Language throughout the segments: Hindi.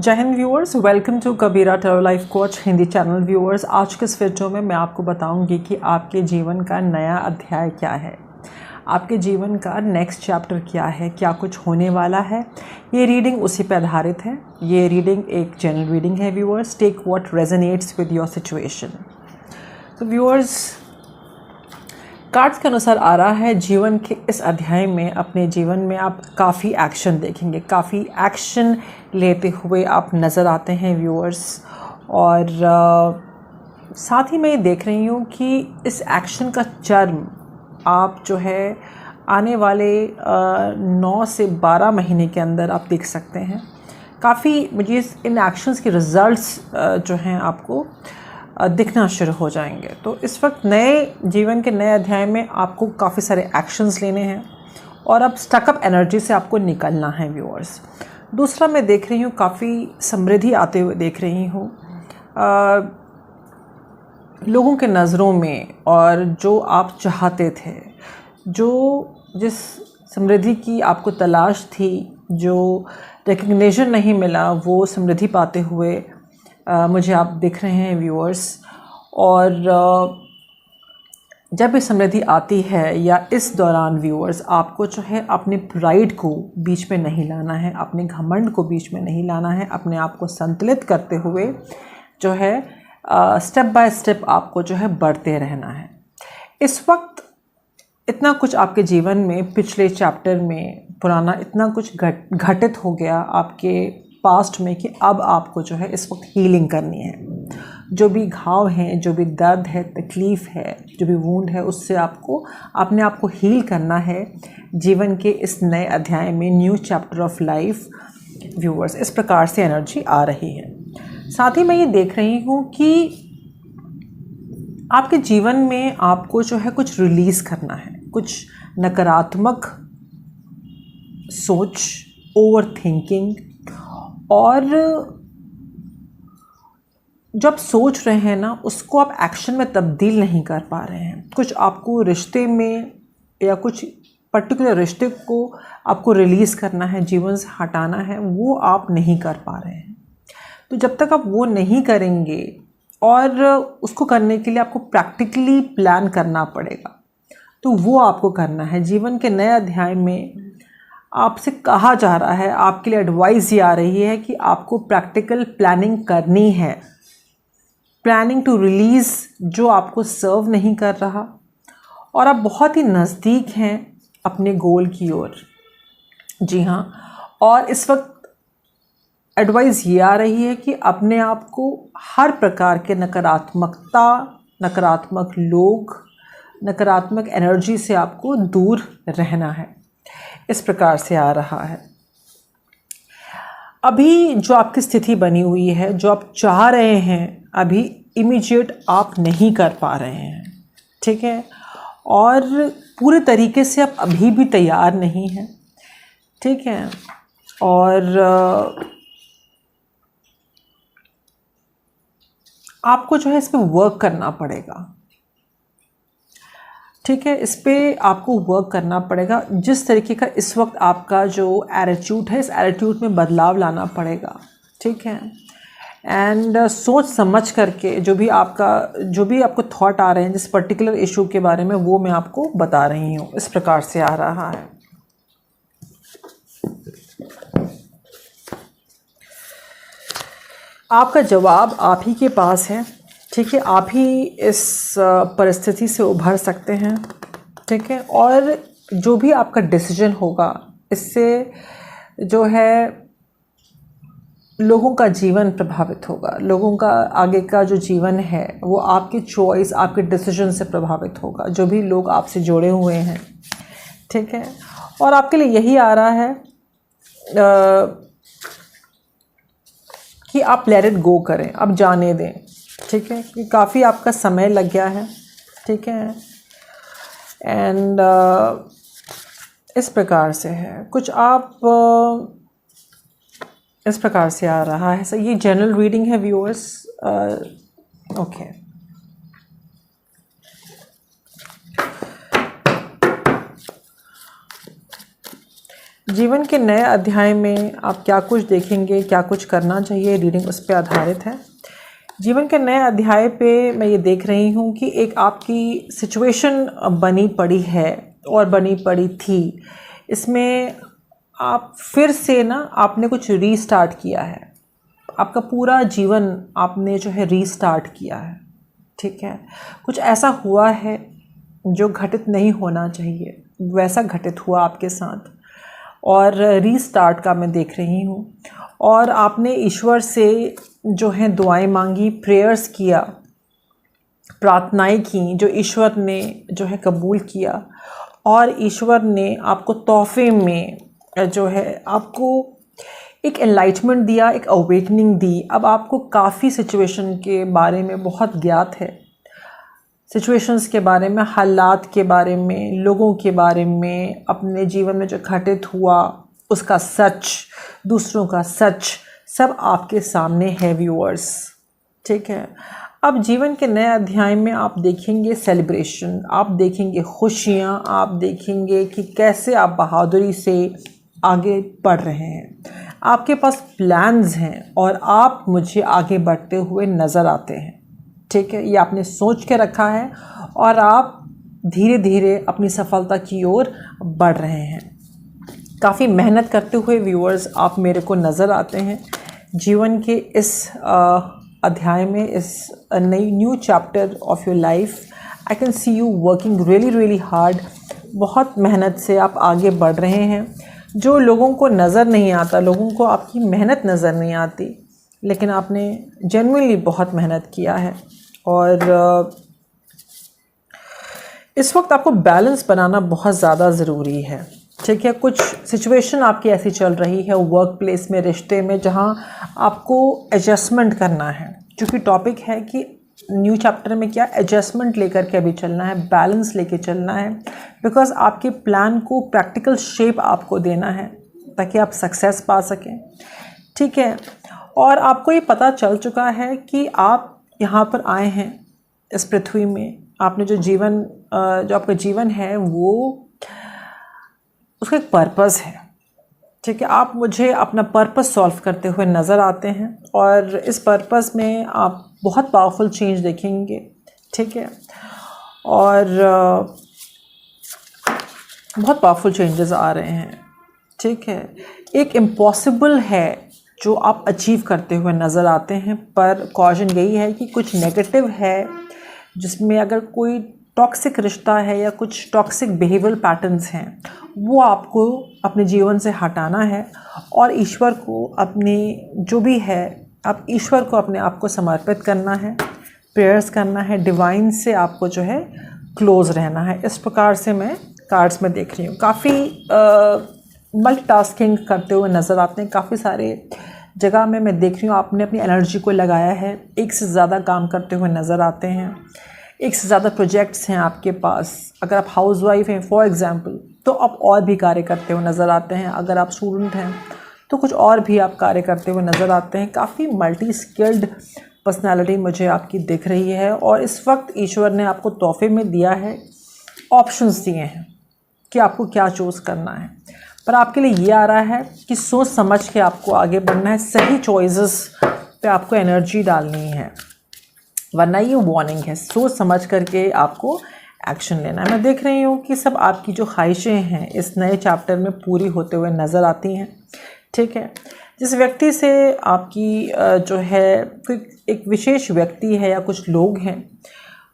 जय Hind viewers, welcome to Kabira टर्व life coach Hindi channel. Viewers, आज के इस वीडियो में मैं आपको बताऊंगी कि आपके जीवन का नया अध्याय क्या है, आपके जीवन का नेक्स्ट चैप्टर क्या है, क्या कुछ होने वाला है। ये रीडिंग उसी पर आधारित है। ये रीडिंग एक जनरल रीडिंग है। Viewers, take what resonates with your situation. तो व्यूअर्स, कार्ड्स के अनुसार आ रहा है जीवन के इस अध्याय में अपने जीवन में आप काफ़ी एक्शन देखेंगे, काफ़ी एक्शन लेते हुए आप नज़र आते हैं व्यूअर्स। और साथ ही मैं ये देख रही हूँ कि इस एक्शन का चरम आप जो है आने वाले 9 से 12 महीने के अंदर आप देख सकते हैं। काफ़ी मुझे इन एक्शंस के रिज़ल्ट्स जो हैं आपको दिखना शुरू हो जाएंगे। तो इस वक्त नए जीवन के नए अध्याय में आपको काफ़ी सारे एक्शंस लेने हैं और अब स्टकअप एनर्जी से आपको निकलना है व्यूअर्स। दूसरा, मैं देख रही हूँ काफ़ी समृद्धि आते हुए देख रही हूँ लोगों के नज़रों में, और जो आप चाहते थे, जिस समृद्धि की आपको तलाश थी, जो रिकग्निशन नहीं मिला, वो समृद्धि पाते हुए मुझे आप दिख रहे हैं व्यूअर्स। और जब ये समृद्धि आती है या इस दौरान व्यूअर्स, आपको जो है अपने प्राइड को बीच में नहीं लाना है, अपने घमंड को बीच में नहीं लाना है, अपने आप को संतुलित करते हुए जो है स्टेप बाय स्टेप आपको जो है बढ़ते रहना है। इस वक्त इतना कुछ आपके जीवन में पिछले चैप्टर में पुराना इतना कुछ घटित हो गया आपके पास्ट में कि अब आपको जो है इस वक्त हीलिंग करनी है। जो भी घाव हैं, जो भी दर्द है, तकलीफ़ है, जो भी वूंड है, उससे आपको अपने आप को हील करना है जीवन के इस नए अध्याय में, new chapter of life. Viewers, इस प्रकार से एनर्जी आ रही है। साथ ही मैं ये देख रही हूँ कि आपके जीवन में आपको जो है कुछ रिलीज़ करना है, कुछ नकारात्मक सोच, ओवर थिंकिंग, और जब सोच रहे हैं ना, उसको आप एक्शन में तब्दील नहीं कर पा रहे हैं। कुछ आपको रिश्ते में या कुछ पर्टिकुलर रिश्ते को आपको रिलीज़ करना है, जीवन से हटाना है, वो आप नहीं कर पा रहे हैं। तो जब तक आप वो नहीं करेंगे, और उसको करने के लिए आपको प्रैक्टिकली प्लान करना पड़ेगा, तो वो आपको करना है। जीवन के नए अध्याय में आपसे कहा जा रहा है, आपके लिए एडवाइस ये आ रही है कि आपको प्रैक्टिकल प्लानिंग करनी है, प्लानिंग टू रिलीज़ जो आपको सर्व नहीं कर रहा, और आप बहुत ही नज़दीक हैं अपने गोल की ओर। जी हाँ, और इस वक्त एडवाइस ये आ रही है कि अपने आप को हर प्रकार के नकारात्मकता, नकारात्मक लोग, नकारात्मक एनर्जी से आपको दूर रहना है। इस प्रकार से आ रहा है। अभी जो आपकी स्थिति बनी हुई है, जो आप चाह रहे हैं, अभी इमीडिएट आप नहीं कर पा रहे हैं, ठीक है, और पूरे तरीके से आप अभी भी तैयार नहीं हैं, ठीक है, और आपको जो है इस पर वर्क करना पड़ेगा, ठीक है, इस पे आपको वर्क करना पड़ेगा। जिस तरीके का इस वक्त आपका जो एटीट्यूड है, इस एटीट्यूड में बदलाव लाना पड़ेगा, ठीक है। एंड सोच समझ करके जो भी आपको थॉट आ रहे हैं जिस पर्टिकुलर इशू के बारे में, वो मैं आपको बता रही हूँ। इस प्रकार से आ रहा है। आपका जवाब आप ही के पास है, ठीक है। आप ही इस परिस्थिति से उभर सकते हैं, ठीक है। और जो भी आपका डिसीजन होगा, इससे जो है लोगों का जीवन प्रभावित होगा। लोगों का आगे का जो जीवन है वो आपके चॉइस, आपके डिसीजन से प्रभावित होगा, जो भी लोग आपसे जुड़े हुए हैं, ठीक है। और आपके लिए यही आ रहा है कि आप लेट इट गो करें, अब जाने दें, ठीक है, कि काफ़ी आपका समय लग गया है, ठीक है। एंड इस प्रकार से है कुछ आप इस प्रकार से आ रहा है। सर, ये जनरल रीडिंग है व्यूअर्स। ओके, जीवन के नए अध्याय में आप क्या कुछ देखेंगे, क्या कुछ करना चाहिए, रीडिंग उस पर आधारित है। जीवन के नए अध्याय पे मैं ये देख रही हूँ कि एक आपकी सिचुएशन बनी पड़ी है और बनी पड़ी थी। इसमें आप फिर से ना आपने कुछ रीस्टार्ट किया है, आपका पूरा जीवन आपने जो है रीस्टार्ट किया है। ठीक है, कुछ ऐसा हुआ है जो घटित नहीं होना चाहिए, वैसा घटित हुआ आपके साथ और रीस्टार्ट का मैं देख रही हूँ। और आपने ईश्वर से जो है दुआएं मांगी, प्रेयर्स किया, प्रार्थनाएं की, जो ईश्वर ने जो है कबूल किया और ईश्वर ने आपको तोहफे में जो है आपको एक एनलाइटमेंट दिया, एक अवेकनिंग दी। अब आपको काफ़ी सिचुएशन के बारे में बहुत ज्ञात है, सिचुएशंस के बारे में, हालात के बारे में, लोगों के बारे में, अपने जीवन में जो घटित हुआ उसका सच, दूसरों का सच, सब आपके सामने है व्यूअर्स। ठीक है, अब जीवन के नए अध्याय में आप देखेंगे सेलिब्रेशन, आप देखेंगे खुशियाँ, आप देखेंगे कि कैसे आप बहादुरी से आगे बढ़ रहे हैं, आपके पास प्लान्स हैं और आप मुझे आगे बढ़ते हुए नज़र आते हैं। ठीक है, ये आपने सोच के रखा है और आप धीरे धीरे अपनी सफलता की ओर बढ़ रहे हैं। काफ़ी मेहनत करते हुए व्यूअर्स आप मेरे को नज़र आते हैं। जीवन के इस अध्याय में, इस नई new chapter of your life, I can see you working really hard. बहुत मेहनत से आप आगे बढ़ रहे हैं। जो लोगों को नज़र नहीं आता, लोगों को आपकी मेहनत नज़र नहीं आती, लेकिन आपने जेन्युइनली बहुत मेहनत किया है। और इस वक्त आपको बैलेंस बनाना बहुत ज़्यादा ज़रूरी है। ठीक है, कुछ सिचुएशन आपकी ऐसी चल रही है वर्क प्लेस में, रिश्ते में, जहां आपको एडजस्टमेंट करना है। क्योंकि टॉपिक है कि न्यू चैप्टर में क्या एडजस्टमेंट लेकर के अभी चलना है, बैलेंस लेके चलना है, बिकॉज़ आपके प्लान को प्रैक्टिकल शेप आपको देना है ताकि आप सक्सेस पा सकें। ठीक है, और आपको ये पता चल चुका है कि आप यहाँ पर आए हैं इस पृथ्वी में। आपने जो आपका जीवन है वो उसका एक पर्पस है। ठीक है, आप मुझे अपना पर्पस सॉल्व करते हुए नज़र आते हैं और इस पर्पस में आप बहुत पावरफुल चेंज देखेंगे। ठीक है, और बहुत पावरफुल चेंजेस आ रहे हैं। ठीक है, एक इम्पॉसिबल है जो आप अचीव करते हुए नज़र आते हैं, पर कॉशन यही है कि कुछ नेगेटिव है जिसमें अगर कोई टॉक्सिक रिश्ता है या कुछ टॉक्सिक बिहेवियरल पैटर्न्स हैं, वो आपको अपने जीवन से हटाना है और ईश्वर को अपने जो भी है, आप ईश्वर को अपने आप को समर्पित करना है, प्रेयर्स करना है, डिवाइन से आपको जो है क्लोज रहना है। इस प्रकार से मैं कार्ड्स में देख रही हूँ। काफ़ी मल्टीटास्किंग करते हुए नज़र आते हैं। काफ़ी सारे जगह में मैं देख रही हूँ आपने अपनी एनर्जी को लगाया है, एक से ज़्यादा काम करते हुए नज़र आते हैं, एक से ज़्यादा प्रोजेक्ट्स हैं आपके पास। अगर आप हाउसवाइफ हैं फॉर एग्ज़ाम्पल, तो आप और भी कार्य करते हुए नज़र आते हैं। अगर आप स्टूडेंट हैं तो कुछ और भी आप कार्य करते हुए नज़र आते हैं। काफ़ी मल्टी स्किल्ड पर्सनालिटी मुझे आपकी दिख रही है और इस वक्त ईश्वर ने आपको तोहफे में दिया है, ऑप्शंस दिए हैं कि आपको क्या चूज़ करना है। पर आपके लिए ये आ रहा है कि सोच समझ के आपको आगे बढ़ना है, सही चॉइसेस पे आपको एनर्जी डालनी है, वरना ये वार्निंग है। सोच समझ करके आपको एक्शन लेना है। मैं देख रही हूँ कि सब आपकी जो ख्वाहिशें हैं इस नए चैप्टर में पूरी होते हुए नज़र आती हैं। ठीक है, जिस व्यक्ति से आपकी जो है कोई एक विशेष व्यक्ति है या कुछ लोग हैं,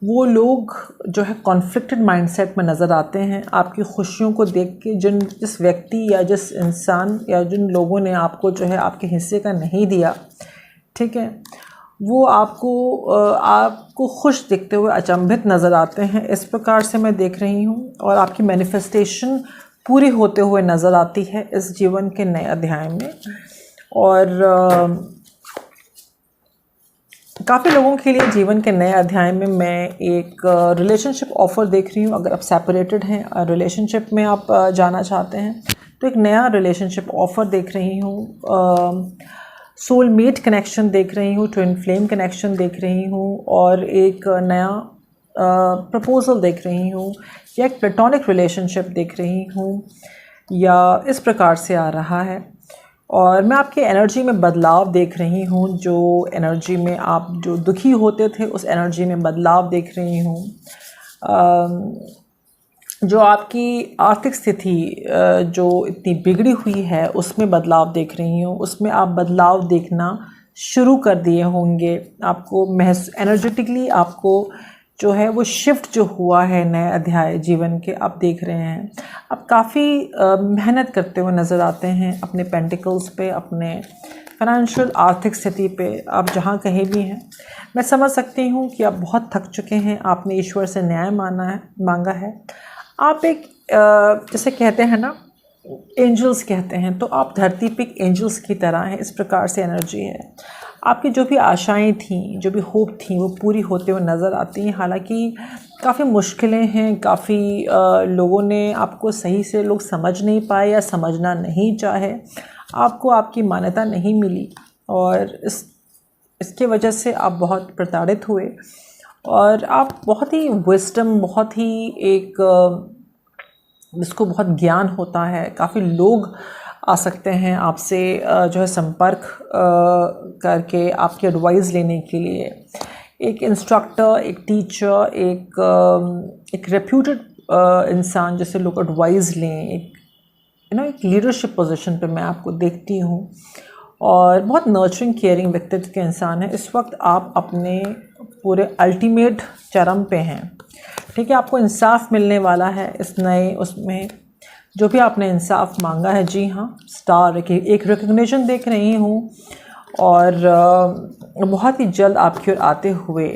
वो लोग जो है कॉन्फ्लिक्टेड माइंडसेट में नज़र आते हैं। आपकी खुशियों को देख के जिस व्यक्ति या जिस इंसान या जिन लोगों ने आपको जो है आपके हिस्से का नहीं दिया, ठीक है, वो आपको खुश दिखते हुए अचंभित नज़र आते हैं। इस प्रकार से मैं देख रही हूँ और आपकी मैनिफेस्टेशन पूरी होते हुए नज़र आती है इस जीवन के नए अध्याय में। और काफ़ी लोगों के लिए जीवन के नए अध्याय में मैं एक रिलेशनशिप ऑफ़र देख रही हूँ। अगर आप सेपरेटेड हैं, रिलेशनशिप में आप जाना चाहते हैं, तो एक नया रिलेशनशिप ऑफ़र देख रही हूँ। सोलमेट कनेक्शन देख रही हूँ, ट्विन फ्लेम कनेक्शन देख रही हूँ और एक नया प्रपोज़ल देख रही हूँ या एक प्लेटोनिक रिलेशनशिप देख रही हूँ या इस प्रकार से आ रहा है। और मैं आपकी एनर्जी में बदलाव देख रही हूँ, जो एनर्जी में आप जो दुखी होते थे उस एनर्जी में बदलाव देख रही हूँ। जो आपकी आर्थिक स्थिति जो इतनी बिगड़ी हुई है उसमें बदलाव देख रही हूँ, उसमें आप बदलाव देखना शुरू कर दिए होंगे। आपको एनर्जेटिकली आपको जो है वो शिफ्ट जो हुआ है नए अध्याय जीवन के आप देख रहे हैं। आप काफ़ी मेहनत करते हुए नज़र आते हैं अपने पेंटिकल्स पे, अपने फाइनेंशियल आर्थिक स्थिति पे, आप जहाँ कहीं भी हैं। मैं समझ सकती हूँ कि आप बहुत थक चुके हैं, आपने ईश्वर से न्याय मांगा है। आप एक जैसे कहते हैं ना, एंजल्स कहते हैं, तो आप धरती पे एक एंजल्स की तरह हैं, इस प्रकार से एनर्जी है। आपकी जो भी आशाएं थीं, जो भी होप थी, वो पूरी होते हुए नज़र आती हैं। हालांकि काफ़ी मुश्किलें हैं, काफ़ी लोगों ने आपको सही से लोग समझ नहीं पाए या समझना नहीं चाहे, आपको आपकी मान्यता नहीं मिली और इसके वजह से आप बहुत प्रताड़ित हुए। और आप बहुत ही विजडम, बहुत ही एक जिसको बहुत ज्ञान होता है, काफ़ी लोग आ सकते हैं आपसे जो है संपर्क करके आपकी एडवाइस लेने के लिए। एक इंस्ट्रक्टर, एक टीचर, एक रेप्यूटेड इंसान जैसे लोग एडवाइस लें, एक लीडरशिप पोजीशन पे मैं आपको देखती हूँ। और बहुत नर्चरिंग केयरिंग व्यक्तित्व के इंसान हैं। इस वक्त आप अपने पूरे अल्टीमेट चरम पे हैं, ठीक है। आपको इंसाफ मिलने वाला है इस नए उसमें, जो भी आपने इंसाफ मांगा है। जी हाँ, स्टार एक रिकग्निशन देख रही हूँ और बहुत ही जल्द आपकी ओर आते हुए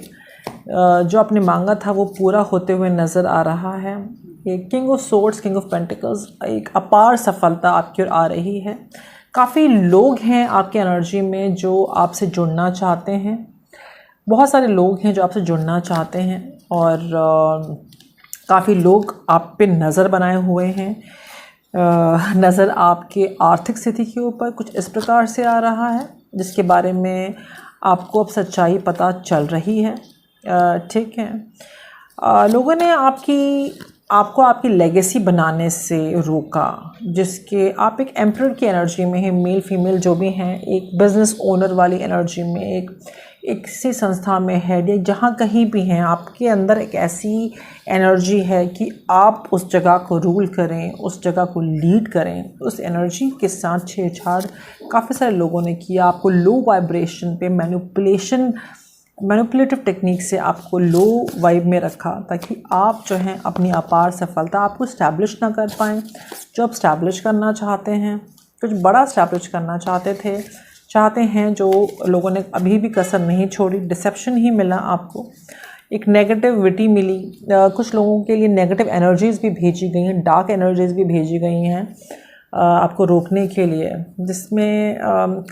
जो आपने मांगा था वो पूरा होते हुए नज़र आ रहा है। ये king of swords, king of pentacles, एक अपार सफलता आपकी ओर आ रही है। काफ़ी लोग हैं आपकी एनर्जी में जो आपसे जुड़ना चाहते हैं, बहुत सारे लोग हैं जो आपसे जुड़ना चाहते हैं और काफ़ी लोग आप पे नज़र बनाए हुए हैं। नज़र आपके आर्थिक स्थिति के ऊपर कुछ इस प्रकार से आ रहा है जिसके बारे में आपको अब सच्चाई पता चल रही है, ठीक है। लोगों ने आपको आपकी लेगेसी बनाने से रोका, जिसके आप एक एम्परर की एनर्जी में हैं, मेल फीमेल जो भी हैं, एक बिज़नेस ओनर वाली एनर्जी में, एक सी संस्था में हेड, या जहाँ कहीं भी हैं, आपके अंदर एक ऐसी एनर्जी है कि आप उस जगह को रूल करें, उस जगह को लीड करें। उस एनर्जी के साथ छेड़छाड़ काफ़ी सारे लोगों ने किया, आपको लो वाइब्रेशन पे मैनिपुलेटिव टेक्निक से आपको लो वाइब में रखा, ताकि आप जो हैं अपनी अपार सफलता आपको इस्टेब्लिश ना कर पाएँ। जो आप इस्टेब्लिश करना चाहते हैं, कुछ बड़ा इस्टेब्लिश करना चाहते हैं, जो लोगों ने अभी भी कसर नहीं छोड़ी। डिसेप्शन ही मिला आपको, एक नेगेटिविटी मिली, कुछ लोगों के लिए नेगेटिव एनर्जीज़ भी भेजी गई हैं, डार्क एनर्जीज़ भी भेजी गई हैं आपको रोकने के लिए, जिसमें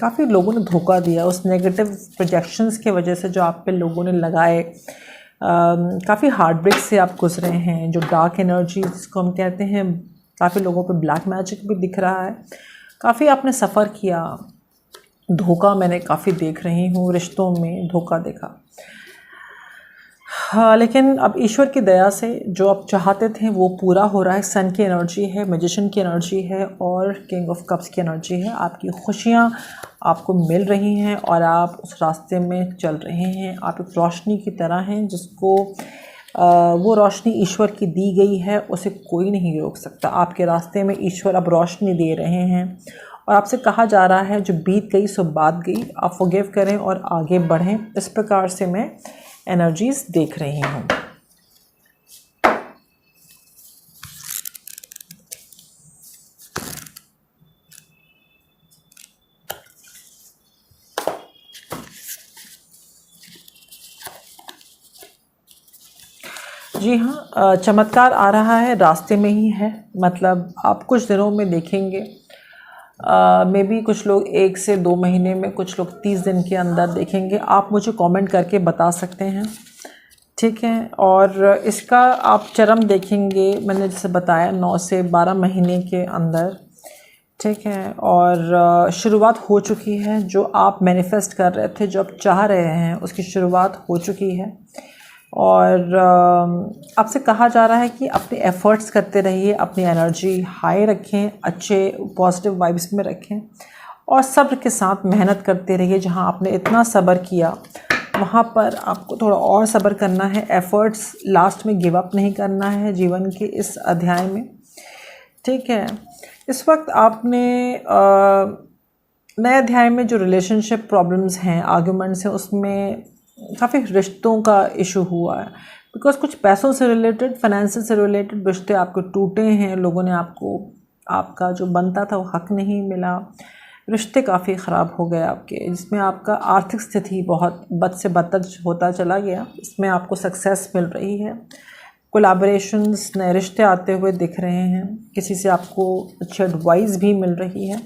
काफ़ी लोगों ने धोखा दिया। उस नेगेटिव प्रोजेक्शंस के वजह से जो आप पे लोगों ने लगाए, काफ़ी हार्ट ब्रेक से आप गुजरे हैं। जो डार्क एनर्जी जिसको हम कहते हैं, काफ़ी लोगों पे ब्लैक मैजिक भी दिख रहा है, काफ़ी आपने सफ़र किया। धोखा मैंने काफ़ी देख रही हूँ, रिश्तों में धोखा देखा। हाँ, लेकिन अब ईश्वर की दया से जो आप चाहते थे वो पूरा हो रहा है। सन की एनर्जी है, मैजिशियन की एनर्जी है और किंग ऑफ कप्स की एनर्जी है। आपकी खुशियाँ आपको मिल रही हैं और आप उस रास्ते में चल रहे हैं। आप एक रोशनी की तरह हैं जिसको वो रोशनी ईश्वर की दी गई है, उसे कोई नहीं रोक सकता। आपके रास्ते में ईश्वर अब रोशनी दे रहे हैं और आपसे कहा जा रहा है जो बीत गई सो बात गई, आप फॉरगिव करें और आगे बढ़ें। इस प्रकार से मैं एनर्जीज देख रही हूँ। जी हाँ, चमत्कार आ रहा है, रास्ते में ही है। मतलब आप कुछ दिनों में देखेंगे, मे बी कुछ लोग 1 से 2 महीने में, कुछ लोग 30 दिन के अंदर देखेंगे। आप मुझे कमेंट करके बता सकते हैं, ठीक है। और इसका आप चरम देखेंगे, मैंने जैसे बताया 9 से 12 महीने के अंदर, ठीक है। और शुरुआत हो चुकी है। जो आप मैनिफेस्ट कर रहे थे, जो आप चाह रहे हैं, उसकी शुरुआत हो चुकी है, और आपसे कहा जा रहा है कि अपने एफ़र्ट्स करते रहिए, अपनी एनर्जी हाई रखें, अच्छे पॉजिटिव वाइब्स में रखें और सब्र के साथ मेहनत करते रहिए। जहाँ आपने इतना सब्र किया वहाँ पर आपको थोड़ा और सब्र करना है। एफ़र्ट्स लास्ट में गिव अप नहीं करना है जीवन के इस अध्याय में, ठीक है। इस वक्त आपने नए अध्याय में जो रिलेशनशिप प्रॉब्लम्स हैं, आर्ग्यूमेंट्स हैं, उसमें काफ़ी रिश्तों का इशू हुआ है। बिकॉज कुछ पैसों से रिलेटेड, फाइनेंशियल से रिलेटेड रिश्ते आपके टूटे हैं। लोगों ने आपको आपका जो बनता था वो हक नहीं मिला। रिश्ते काफ़ी ख़राब हो गए आपके, जिसमें आपका आर्थिक स्थिति बहुत बद से बदतर होता चला गया। इसमें आपको सक्सेस मिल रही है, कोलैबोरेशंस, नए रिश्ते आते हुए दिख रहे हैं, किसी से आपको अच्छी एडवाइस भी मिल रही है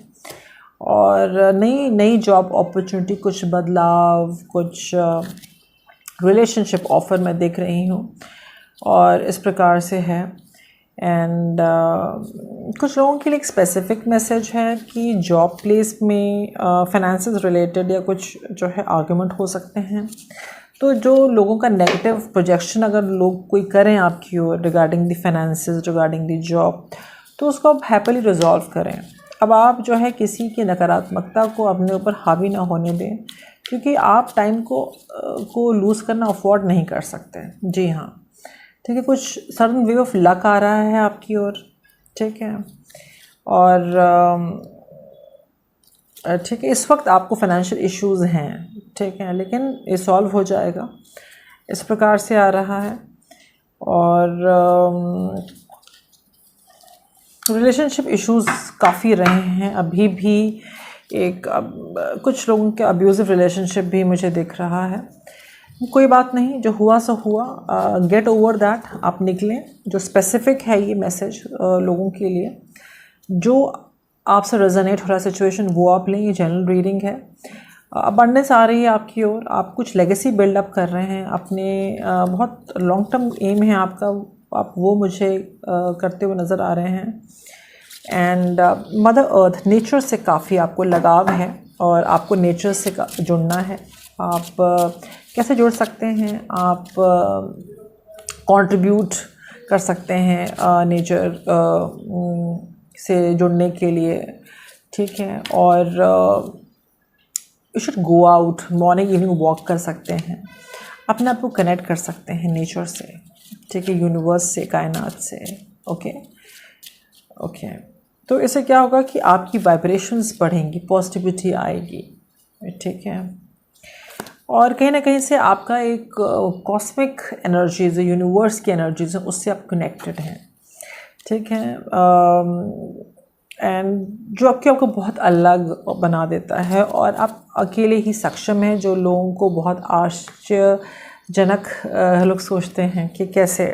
और नई नई जॉब अपॉर्चुनिटी, कुछ बदलाव, कुछ रिलेशनशिप ऑफ़र मैं देख रही हूँ और इस प्रकार से है। एंड कुछ लोगों के लिए एक स्पेसिफ़िक मैसेज है कि जॉब प्लेस में फाइनेंसेस रिलेटेड या कुछ जो है आर्गुमेंट हो सकते हैं। तो जो लोगों का नेगेटिव प्रोजेक्शन अगर लोग कोई करें आपकी ओर regarding the finances, regarding the job, तो उसको आप हैप्पीली रिजॉल्व करें। अब आप जो है किसी की नकारात्मकता को अपने ऊपर हावी ना होने दें, क्योंकि आप टाइम को लूज़ करना अफोर्ड नहीं कर सकते। जी हाँ, ठीक है। कुछ सडन वे ऑफ लक आ रहा है आपकी ओर, ठीक है। और ठीक है, इस वक्त आपको फाइनेंशियल इश्यूज़ हैं, ठीक है, लेकिन ये सॉल्व हो जाएगा, इस प्रकार से आ रहा है। और रिलेशनशिप इश्यूज़ काफ़ी रहे हैं अभी भी। कुछ लोगों के अब्यूज़िव रिलेशनशिप भी मुझे दिख रहा है। कोई बात नहीं, जो हुआ सो हुआ, गेट ओवर दैट, आप निकलें। जो स्पेसिफ़िक है ये मैसेज लोगों के लिए, जो आपसे रेजोनेट हो रहा है सिचुएशन, वो आप लें। ये जनरल रीडिंग है। अबंडेंस आ रही है आपकी ओर, आप कुछ लेगेसी बिल्डअप कर रहे हैं अपने, बहुत लॉन्ग टर्म एम है आपका, आप वो मुझे करते हुए नज़र आ रहे हैं। एंड मदर अर्थ, नेचर से काफ़ी आपको लगाव है और आपको नेचर से जुड़ना है। आप कैसे जुड़ सकते हैं? आप कंट्रीब्यूट कर सकते हैं नेचर से जुड़ने के लिए, ठीक है। और you should go out, morning evening walk कर सकते हैं, अपने आप को कनेक्ट कर सकते हैं नेचर से, ठीक है, यूनिवर्स से, कायनात से। ओके ओके, तो इससे क्या होगा कि आपकी वाइब्रेशंस बढ़ेंगी, पॉजिटिविटी आएगी, ठीक है। और कहीं ना कहीं से आपका एक कॉस्मिक एनर्जीज, यूनिवर्स की एनर्जीज है, उससे आप कनेक्टेड हैं, ठीक है। एंड जो आपको बहुत अलग बना देता है और आप अकेले ही सक्षम हैं, जो लोगों को बहुत आश्चर्यजनक लोग सोचते हैं कि कैसे,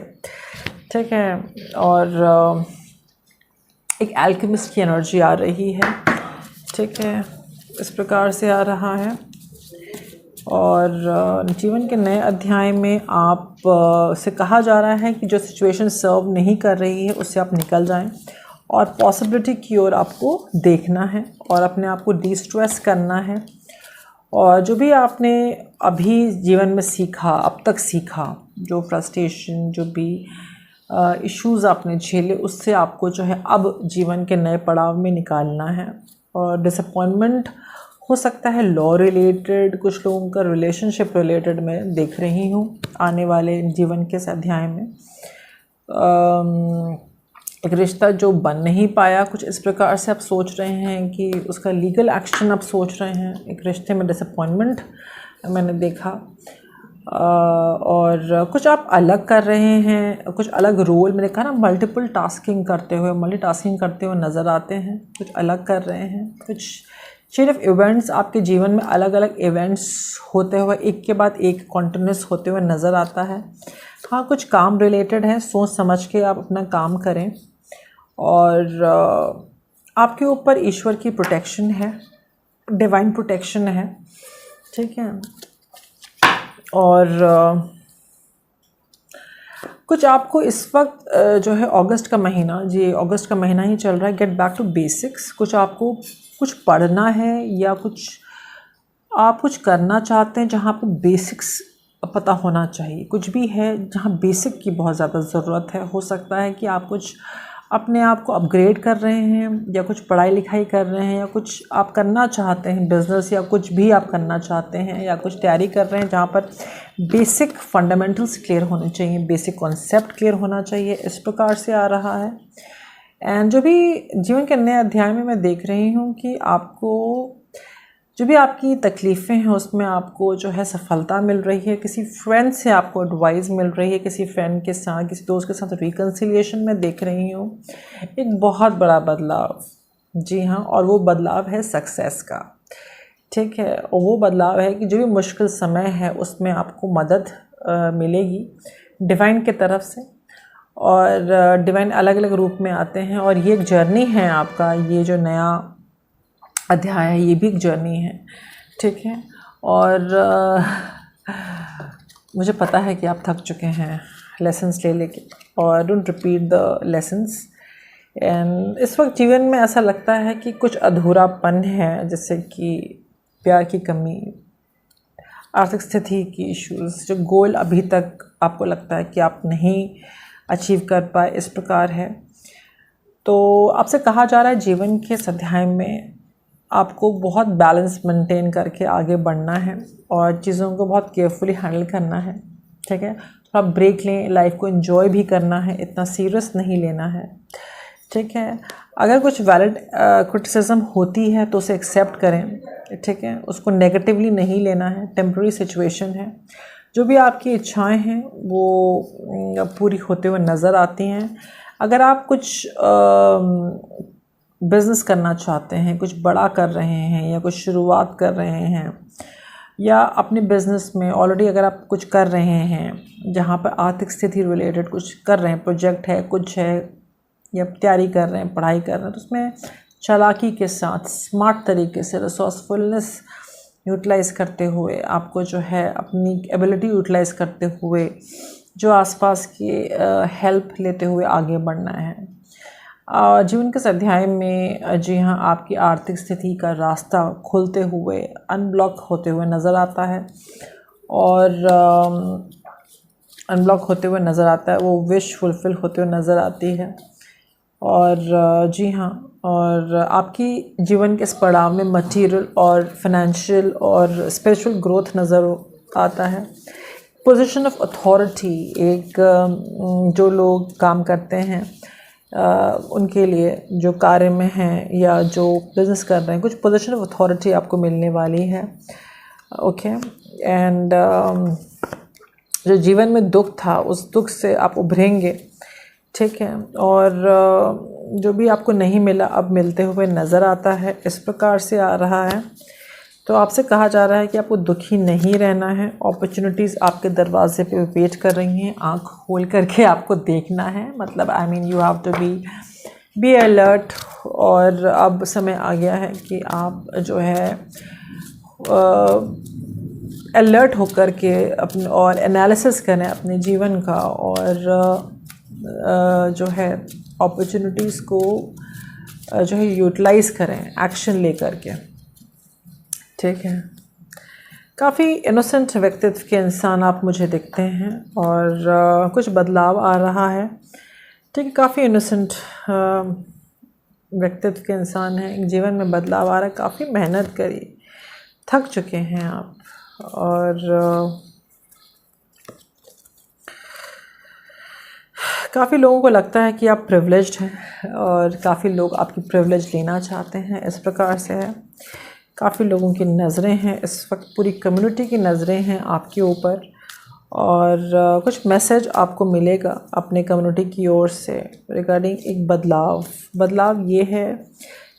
ठीक है। और एक अल्केमिस्ट की एनर्जी आ रही है, ठीक है, इस प्रकार से आ रहा है। और जीवन के नए अध्याय में आप से कहा जा रहा है कि जो सिचुएशन सर्व नहीं कर रही है उससे आप निकल जाएं और पॉसिबिलिटी की ओर आपको देखना है और अपने आप को डिस्ट्रेस करना है। और जो भी आपने अभी जीवन में सीखा, अब तक सीखा, जो फ्रस्ट्रेशन, जो भी इश्यूज़ आपने झेले, उससे आपको जो है अब जीवन के नए पड़ाव में निकालना है। और डिसअपॉइंटमेंट हो सकता है लॉ रिलेटेड, कुछ लोगों का रिलेशनशिप रिलेटेड मैं देख रही हूँ आने वाले जीवन के इस अध्याय में। एक रिश्ता जो बन नहीं पाया, कुछ इस प्रकार से आप सोच रहे हैं कि उसका लीगल एक्शन आप सोच रहे हैं। एक रिश्ते में डिसअपॉइंटमेंट मैंने देखा। और कुछ आप अलग कर रहे हैं, कुछ अलग रोल, मैंने कहा ना, मल्टीपल टास्किंग करते हुए, मल्टीटास्किंग करते हुए नज़र आते हैं। कुछ अलग कर रहे हैं, कुछ चेन ऑफ इवेंट्स आपके जीवन में, अलग अलग इवेंट्स होते हुए एक के बाद एक कॉन्टिन्यूस होते हुए नज़र आता है। हाँ, कुछ काम रिलेटेड है, सोच समझ के आप अपना काम करें। और आपके ऊपर ईश्वर की प्रोटेक्शन है, डिवाइन प्रोटेक्शन है, ठीक है। और कुछ आपको इस वक्त जो है अगस्त का महीना, जी अगस्त का महीना ही चल रहा है, गेट बैक टू बेसिक्स। कुछ आपको कुछ पढ़ना है या कुछ आप कुछ करना चाहते हैं जहाँ आपको बेसिक्स पता होना चाहिए। कुछ भी है जहाँ बेसिक की बहुत ज़्यादा ज़रूरत है, हो सकता है कि आप कुछ अपने आप को अपग्रेड कर रहे हैं या कुछ पढ़ाई लिखाई कर रहे हैं या कुछ आप करना चाहते हैं, बिज़नेस या कुछ भी आप करना चाहते हैं या कुछ तैयारी कर रहे हैं जहाँ पर बेसिक फंडामेंटल्स क्लियर होने चाहिए, बेसिक कॉन्सेप्ट क्लियर होना चाहिए, इस प्रकार से आ रहा है। एंड जो भी जीवन के नए अध्याय में मैं देख रही हूँ कि आपको जो भी आपकी तकलीफ़ें हैं उसमें आपको जो है सफलता मिल रही है, किसी फ्रेंड से आपको एडवाइस मिल रही है, किसी फ्रेंड के साथ, किसी दोस्त के साथ रिकन्सिलिएशन में देख रही हूँ, एक बहुत बड़ा बदलाव। जी हाँ, और वो बदलाव है सक्सेस का। ठीक है, और वो बदलाव है कि जो भी मुश्किल समय है उसमें आपको मदद मिलेगी डिवाइन की तरफ से, और डिवाइन अलग अलग रूप में आते हैं, और ये एक जर्नी है आपका, ये जो नया अध्याय है ये भी एक जर्नी है। ठीक है, और मुझे पता है कि आप थक चुके हैं लेसन्स ले लेके, और don't repeat the lessons. And इस वक्त जीवन में ऐसा लगता है कि कुछ अधूरापन है, जैसे कि प्यार की कमी, आर्थिक स्थिति की इश्यूज़, जो गोल अभी तक आपको लगता है कि आप नहीं अचीव कर पाए, इस प्रकार है। तो आपसे कहा जा रहा है जीवन के इस अध्याय में आपको बहुत बैलेंस मेंटेन करके आगे बढ़ना है और चीज़ों को बहुत केयरफुली हैंडल करना है। ठीक है, थोड़ा ब्रेक लें, लाइफ को एंजॉय भी करना है, इतना सीरियस नहीं लेना है। ठीक है, अगर कुछ वैलिड क्रिटिसिज्म होती है तो उसे एक्सेप्ट करें। ठीक है, उसको नेगेटिवली नहीं लेना है, टेम्प्रेरी सिचुएशन है। जो भी आपकी इच्छाएं हैं वो पूरी होते हुए नज़र आती हैं। अगर आप कुछ बिज़नेस करना चाहते हैं, कुछ बड़ा कर रहे हैं या कुछ शुरुआत कर रहे हैं, या अपने बिज़नेस में ऑलरेडी अगर आप कुछ कर रहे हैं जहाँ पर आर्थिक स्थिति रिलेटेड कुछ कर रहे हैं, प्रोजेक्ट है, कुछ है, या तैयारी कर रहे हैं, पढ़ाई कर रहे हैं, तो उसमें चालाकी के साथ, स्मार्ट तरीके से, रिसोर्सफुलनेस यूटिलाइज़ करते हुए, आपको जो है अपनी एबिलिटी यूटिलाइज़ करते हुए, जो आसपास की हेल्प लेते हुए आगे बढ़ना है। जीवन के इस अध्याय में जी हाँ, आपकी आर्थिक स्थिति का रास्ता खुलते हुए, अनब्लॉक होते हुए नज़र आता है, और अनब्लॉक होते हुए नज़र आता है, वो विश फुलफ़िल होते हुए नज़र आती है। और जी हाँ, और आपकी जीवन के इस पड़ाव में मटीरियल और फाइनेंशियल और स्पिरिचुअल ग्रोथ नज़र आता है। पोजीशन ऑफ अथॉरिटी, एक जो लोग काम करते हैं उनके लिए, जो कार्य में हैं या जो बिज़नेस कर रहे हैं, कुछ पोजीशन ऑफ अथॉरिटी आपको मिलने वाली है। ओके, एंड जो जीवन में दुख था उस दुख से आप उभरेंगे। ठीक है, और जो भी आपको नहीं मिला अब मिलते हुए नज़र आता है, इस प्रकार से आ रहा है। तो आपसे कहा जा रहा है कि आपको दुखी नहीं रहना है, अपॉर्चुनिटीज़ आपके दरवाजे पे वेट कर रही हैं, आँख खोल करके आपको देखना है। मतलब I mean you have to be alert. और अब समय आ गया है कि आप जो है अलर्ट होकर के अपने और एनालिसिस करें अपने जीवन का, और जो है अपॉर्चुनिटीज़ को जो है यूटिलाइज़ करें, एक्शन ले करके। ठीक है, काफ़ी इनोसेंट व्यक्तित्व के इंसान आप मुझे दिखते हैं, और कुछ बदलाव आ रहा है। ठीक है, काफ़ी इनोसेंट व्यक्तित्व के इंसान हैं, जीवन में बदलाव आ रहा है। काफ़ी मेहनत करी, थक चुके हैं आप, और काफ़ी लोगों को लगता है कि आप प्रिविलेज्ड हैं, और काफ़ी लोग आपकी प्रिविलेज लेना चाहते हैं, इस प्रकार से है। काफ़ी लोगों की नज़रें हैं इस वक्त, पूरी कम्युनिटी की नज़रें हैं आपके ऊपर, और कुछ मैसेज आपको मिलेगा अपने कम्युनिटी की ओर से रिगार्डिंग एक बदलाव ये है,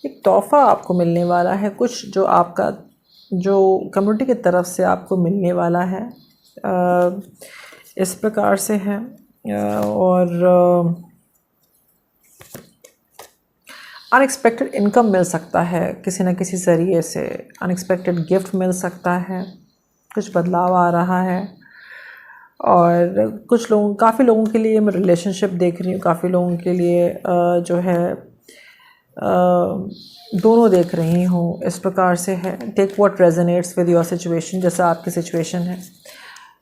एक तोहफ़ा आपको मिलने वाला है, कुछ जो आपका जो कम्युनिटी की तरफ से आपको मिलने वाला है, इस प्रकार से है। और अनएक्सपेक्टेड इनकम मिल सकता है किसी न किसी ज़रिए से, अनएक्सपेक्टेड गिफ्ट मिल सकता है, कुछ बदलाव आ रहा है। और काफ़ी लोगों के लिए मैं रिलेशनशिप देख रही हूँ, काफ़ी लोगों के लिए जो है दोनों देख रही हूँ, इस प्रकार से है। Take what resonates with your situation, जैसा आपकी सिचुएशन है।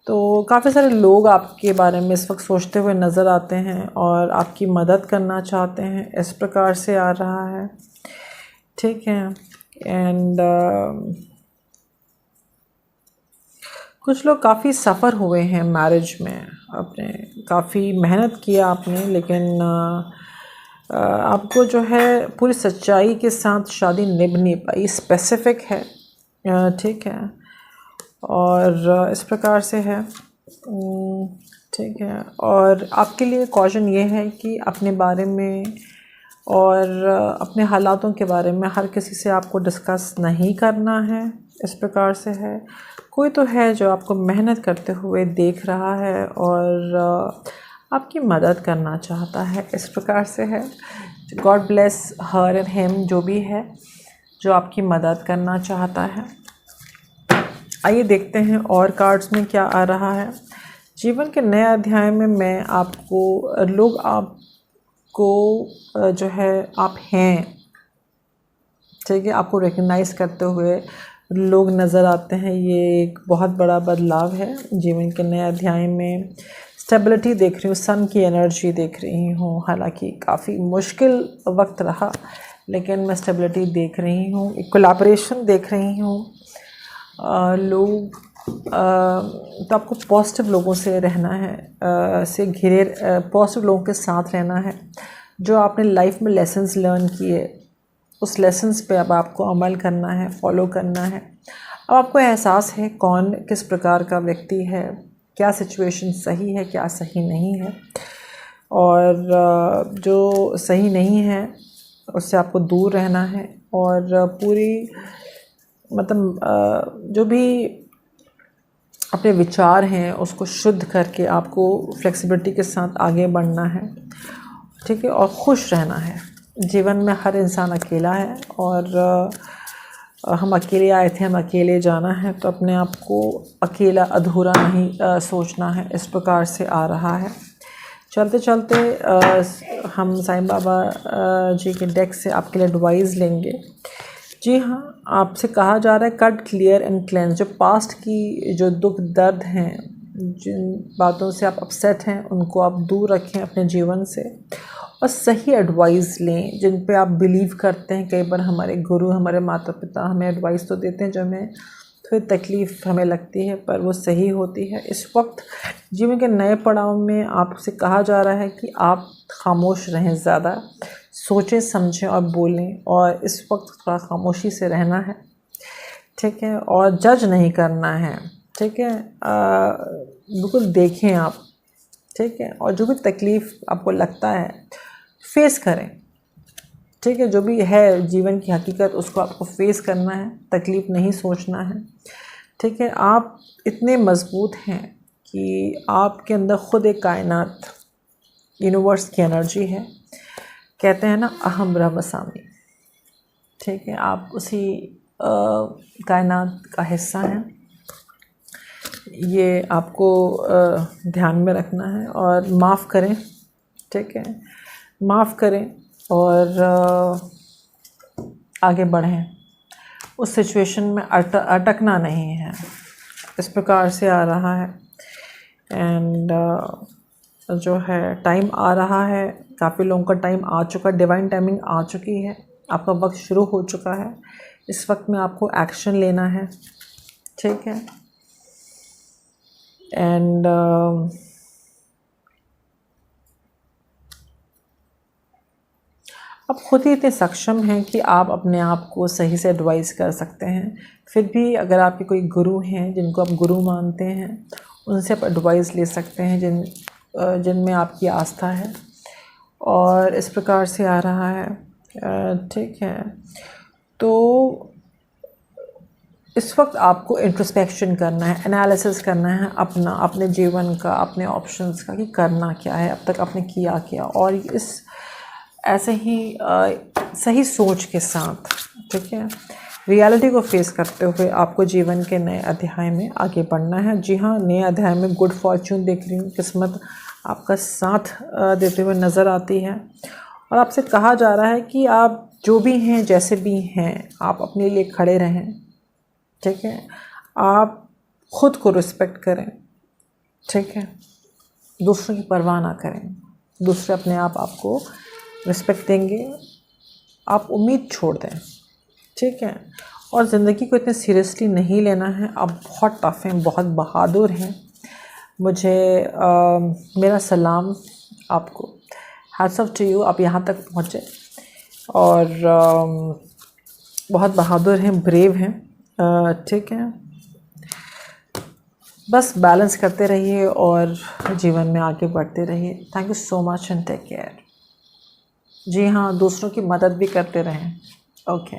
तो काफ़ी सारे लोग आपके बारे में इस वक्त सोचते हुए नज़र आते हैं और आपकी मदद करना चाहते हैं, इस प्रकार से आ रहा है। ठीक है। एंड कुछ लोग काफ़ी सफ़र हुए हैं मैरिज में, अपने काफ़ी मेहनत किया आपने, लेकिन आपको जो है पूरी सच्चाई के साथ शादी निभ नहीं पाई, स्पेसिफिक है। ठीक है। और इस प्रकार से है। ठीक है। और आपके लिए कॉशन ये है कि अपने बारे में और अपने हालातों के बारे में हर किसी से आपको डिस्कस नहीं करना है, इस प्रकार से है। कोई तो है जो आपको मेहनत करते हुए देख रहा है और आपकी मदद करना चाहता है, इस प्रकार से है। God bless her and him, जो भी है जो आपकी मदद करना चाहता है। आइए देखते हैं और कार्ड्स में क्या आ रहा है। जीवन के नए अध्याय में मैं आपको, लोग आपको जो है आप हैं, ठीक है, आपको रिकग्नाइज़ करते हुए लोग नज़र आते हैं। ये एक बहुत बड़ा बदलाव है जीवन के नए अध्याय में। स्टेबिलिटी देख रही हूँ, सन की एनर्जी देख रही हूँ। हालांकि काफ़ी मुश्किल वक्त रहा, लेकिन मैं स्टेबिलिटी देख रही हूँ, एक कोलैबोरेशन देख रही हूँ। लोग तो आपको पॉजिटिव लोगों से रहना है, से घिरे, पॉजिटिव लोगों के साथ रहना है। जो आपने लाइफ में लेसन्स लर्न किए, उस लेसन्स पे अब आपको अमल करना है, फॉलो करना है। अब आपको एहसास है कौन किस प्रकार का व्यक्ति है, क्या सिचुएशन सही है, क्या सही नहीं है, और जो सही नहीं है उससे आपको दूर रहना है। और पूरी मतलब जो भी अपने विचार हैं उसको शुद्ध करके आपको फ्लेक्सिबिलिटी के साथ आगे बढ़ना है। ठीक है। और खुश रहना है। जीवन में हर इंसान अकेला है और हम अकेले आए थे, हम अकेले जाना है, तो अपने आप को अकेला अधूरा नहीं सोचना है, इस प्रकार से आ रहा है। चलते चलते हम साईं बाबा जी के डेक से आपके लिए एडवाइस लेंगे। जी हाँ, आपसे कहा जा रहा है कट, क्लियर एंड क्लेंस। जो पास्ट की जो दुख दर्द हैं, जिन बातों से आप अपसेट हैं, उनको आप दूर रखें अपने जीवन से और सही एडवाइस लें जिन पे आप बिलीव करते हैं। कई बार हमारे गुरु, हमारे माता पिता हमें एडवाइस तो देते हैं जो हमें थोड़ी तकलीफ़ हमें लगती है, पर वो सही होती है। इस वक्त जीवन के नए पड़ाव में आपसे कहा जा रहा है कि आप खामोश रहें, ज़्यादा सोचें समझें और बोलें, और इस वक्त थोड़ा खामोशी से रहना है। ठीक है। और जज नहीं करना है। ठीक है। बिल्कुल देखें आप। ठीक है। और जो भी तकलीफ़ आपको लगता है फेस करें। ठीक है। जो भी है जीवन की हकीकत, उसको आपको फेस करना है, तकलीफ़ नहीं सोचना है। ठीक है। आप इतने मज़बूत हैं कि आपके अंदर ख़ुद एक कायनात, यूनिवर्स की एनर्जी है। कहते हैं ना, अहम ब्रह्मस्वामी। ठीक है। आप उसी कायनात का हिस्सा हैं। ये आपको ध्यान में रखना है और माफ़ करें। ठीक है। माफ़ करें और आगे बढ़ें। उस सिचुएशन में अटकना नहीं है, इस प्रकार से आ रहा है। एंड जो है टाइम आ रहा है, काफ़ी लोगों का टाइम आ चुका, डिवाइन टाइमिंग आ चुकी है, आपका वक्त शुरू हो चुका है। इस वक्त में आपको एक्शन लेना है। ठीक है। एंड आप खुद ही इतने सक्षम हैं कि आप अपने आप को सही से एडवाइस कर सकते हैं। फिर भी अगर आपके कोई गुरु हैं जिनको आप गुरु मानते हैं, उनसे आप एडवाइस ले सकते हैं जिनमें आपकी आस्था है। और इस प्रकार से आ रहा है। ठीक है। तो इस वक्त आपको इंट्रोस्पेक्शन करना है, एनालिसिस करना है अपने जीवन का, अपने ऑप्शंस का, कि करना क्या है, अब तक आपने किया क्या, और इस ऐसे ही सही सोच के साथ, ठीक है, रियलिटी को फेस करते हुए आपको जीवन के नए अध्याय में आगे बढ़ना है। जी हाँ, नए अध्याय में गुड फॉर्च्यून देख रही हूँ, किस्मत आपका साथ देते हुए नज़र आती है। और आपसे कहा जा रहा है कि आप जो भी हैं, जैसे भी हैं, आप अपने लिए खड़े रहें। ठीक है। आप ख़ुद को रिस्पेक्ट करें। ठीक है, दूसरों की परवाह ना करें, दूसरे अपने आप आपको रिस्पेक्ट देंगे, आप उम्मीद छोड़ दें, ठीक है। और ज़िंदगी को इतने सीरियसली नहीं लेना है, आप बहुत टफ हैं, बहुत बहादुर हैं। मुझे मेरा सलाम आपको, हैट्स ऑफ टू यू, आप यहाँ तक पहुँचे और बहुत बहादुर हैं, ब्रेव हैं, ठीक है। बस बैलेंस करते रहिए और जीवन में आगे बढ़ते रहिए। Thank you so much and take care. जी हाँ, दूसरों की मदद भी करते रहें। ओके।